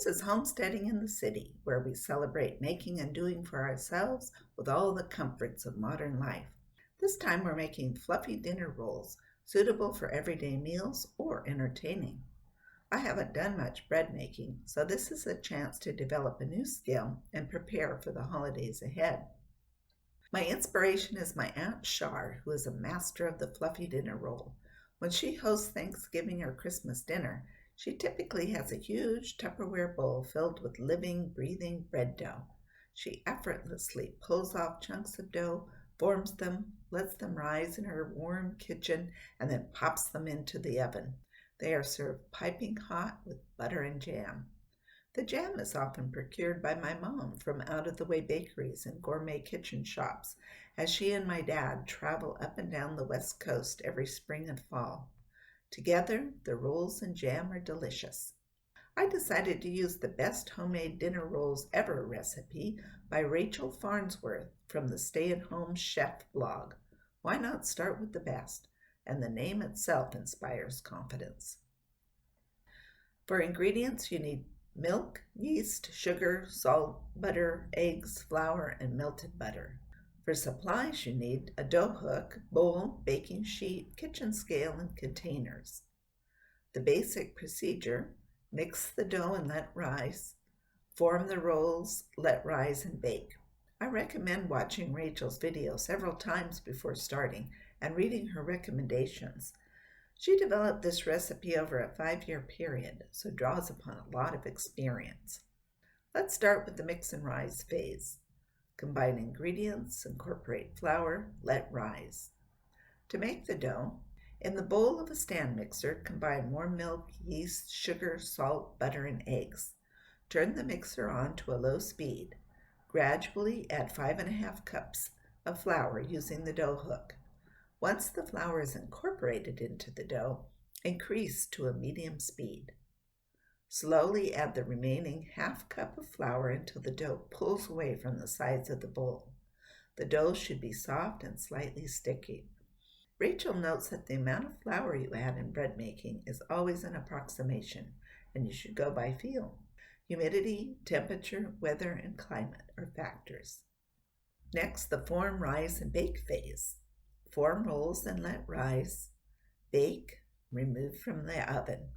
This is Homesteading in the City, where we celebrate making and doing for ourselves with all the comforts of modern life. This time we're making fluffy dinner rolls, suitable for everyday meals or entertaining. I haven't done much bread making, so this is a chance to develop a new skill and prepare for the holidays ahead. My inspiration is my Aunt Shar, who is a master of the fluffy dinner roll. When she hosts Thanksgiving or Christmas dinner, she typically has a huge Tupperware bowl filled with living, breathing bread dough. She effortlessly pulls off chunks of dough, forms them, lets them rise in her warm kitchen, and then pops them into the oven. They are served piping hot with butter and jam. The jam is often procured by my mom from out-of-the-way bakeries and gourmet kitchen shops, as she and my dad travel up and down the West Coast every spring and fall. Together, the rolls and jam are delicious. I decided to use the best homemade dinner rolls ever recipe by Rachel Farnsworth from the Stay-at-Home Chef blog. Why not start with the best? And the name itself inspires confidence. For ingredients, you need milk, yeast, sugar, salt, butter, eggs, flour, and melted butter. For supplies, you need a dough hook, bowl, baking sheet, kitchen scale, and containers. The basic procedure: mix the dough and let rise. Form the rolls, let rise, and bake. I recommend watching Rachel's video several times before starting and reading her recommendations. She developed this recipe over a 5-year period, so draws upon a lot of experience. Let's start with the mix and rise phase. Combine ingredients, incorporate flour, let rise. To make the dough, in the bowl of a stand mixer, combine warm milk, yeast, sugar, salt, butter, and eggs. Turn the mixer on to a low speed. Gradually add 5½ cups of flour using the dough hook. Once the flour is incorporated into the dough, increase to a medium speed. Slowly add the remaining ½ cup of flour until the dough pulls away from the sides of the bowl. The dough should be soft and slightly sticky. Rachel notes that the amount of flour you add in bread making is always an approximation, and you should go by feel. Humidity, temperature, weather, and climate are factors. Next, the form, rise, and bake phase. Form rolls and let rise. Bake, remove from the oven.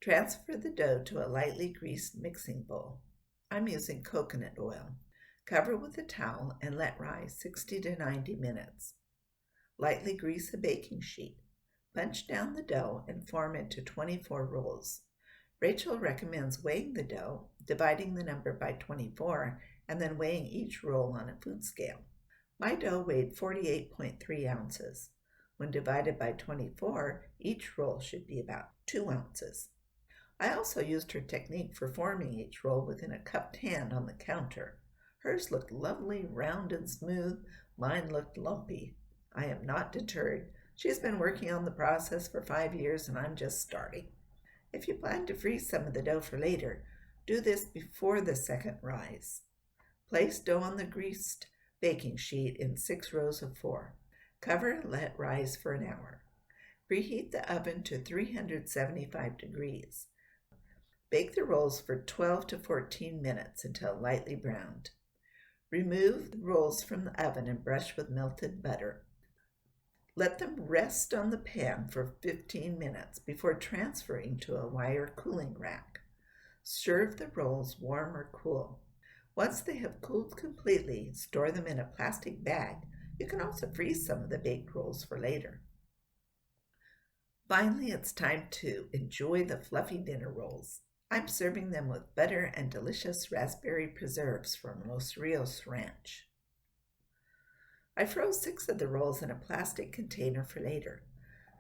Transfer the dough to a lightly greased mixing bowl. I'm using coconut oil. Cover with a towel and let rise 60 to 90 minutes. Lightly grease a baking sheet. Punch down the dough and form into 24 rolls. Rachel recommends weighing the dough, dividing the number by 24, and then weighing each roll on a food scale. My dough weighed 48.3 ounces. When divided by 24, each roll should be about 2 ounces. I also used her technique for forming each roll within a cupped hand on the counter. Hers looked lovely, round and smooth. Mine looked lumpy. I am not deterred. She's been working on the process for 5 years and I'm just starting. If you plan to freeze some of the dough for later, do this before the second rise. Place dough on the greased baking sheet in 6 rows of 4. Cover and let rise for an hour. Preheat the oven to 375 degrees. Bake the rolls for 12 to 14 minutes until lightly browned. Remove the rolls from the oven and brush with melted butter. Let them rest on the pan for 15 minutes before transferring to a wire cooling rack. Serve the rolls warm or cool. Once they have cooled completely, store them in a plastic bag. You can also freeze some of the baked rolls for later. Finally, it's time to enjoy the fluffy dinner rolls. I'm serving them with butter and delicious raspberry preserves from Los Rios Ranch. I froze 6 of the rolls in a plastic container for later.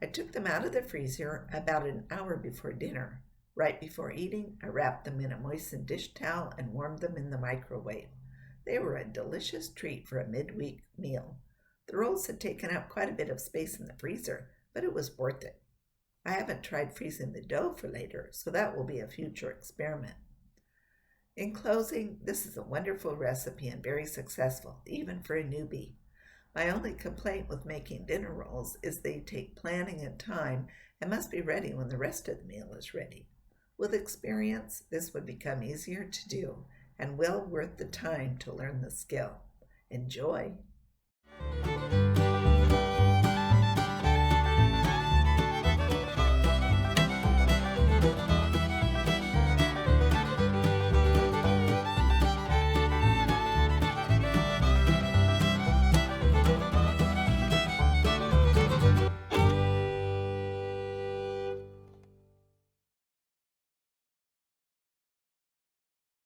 I took them out of the freezer about an hour before dinner. Right before eating, I wrapped them in a moistened dish towel and warmed them in the microwave. They were a delicious treat for a midweek meal. The rolls had taken up quite a bit of space in the freezer, but it was worth it. I haven't tried freezing the dough for later, so that will be a future experiment. In closing, this is a wonderful recipe and very successful, even for a newbie. My only complaint with making dinner rolls is they take planning and time and must be ready when the rest of the meal is ready. With experience, this would become easier to do and well worth the time to learn the skill. Enjoy!